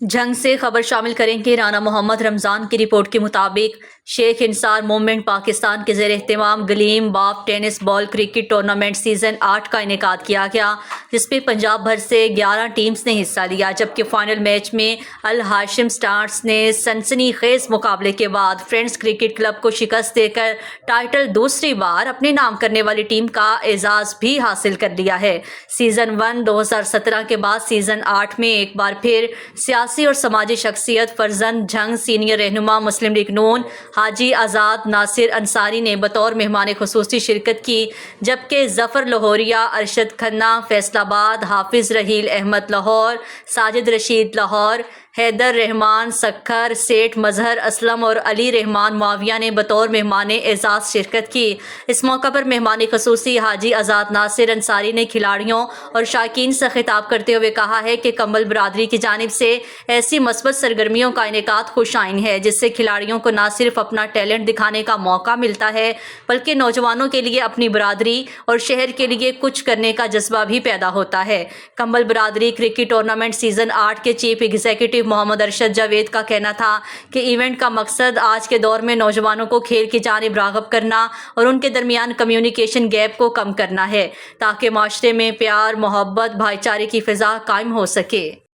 جنگ سے خبر شامل کریں کہ رانا محمد رمضان کی رپورٹ کے مطابق شیخ انصار موومنٹ پاکستان کے زیر اہتمام گلیم باف tennis ball cricket tournament season 8 کا انعقاد کیا گیا، جس میں پنجاب بھر سے 11 ٹیمز نے حصہ لیا، جبکہ فائنل میچ میں الہاشم سٹارز نے سنسنی خیز مقابلے کے بعد فرینڈز کرکٹ کلب کو شکست دے کر ٹائٹل دوسری بار اپنے نام کرنے والی ٹیم کا اعزاز بھی حاصل کر لیا ہے۔ سیزن 1 2017 کے بعد سیزن 8 میں ایک بار پھر سیاسی اور سماجی شخصیت فرزند جنگ سینئر رہنما مسلم لیگ نون حاجی آزاد ناصر انصاری نے بطور مہمان خصوصی شرکت کی، جبکہ ظفر لاہوریہ، ارشد کھنہ فیصل آباد، حافظ رحیل احمد لاہور، ساجد رشید لاہور، حیدر رحمان سکھر، سیٹھ مظہر اسلم اور علی رحمان معاویہ نے بطور مہمان اعزاز شرکت کی۔ اس موقع پر مہمان خصوصی حاجی آزاد ناصر انصاری نے کھلاڑیوں اور شائقین سے خطاب کرتے ہوئے کہا ہے کہ کمبل برادری کی جانب سے ایسی مثبت سرگرمیوں کا انعقاد خوش آئند ہے، جس سے کھلاڑیوں کو نہ صرف اپنا ٹیلنٹ دکھانے کا موقع ملتا ہے بلکہ نوجوانوں کے لیے اپنی برادری اور شہر کے لیے کچھ کرنے کا جذبہ بھی پیدا ہوتا ہے۔ کمبل برادری کرکٹ ٹورنامنٹ سیزن 8 کے چیف ایگزیکٹو محمد ارشد جاوید کا کہنا تھا کہ ایونٹ کا مقصد آج کے دور میں نوجوانوں کو کھیل کی جانب راغب کرنا اور ان کے درمیان کمیونیکیشن گیپ کو کم کرنا ہے، تاکہ معاشرے میں پیار، محبت، بھائی چارے کی فضا قائم ہو سکے۔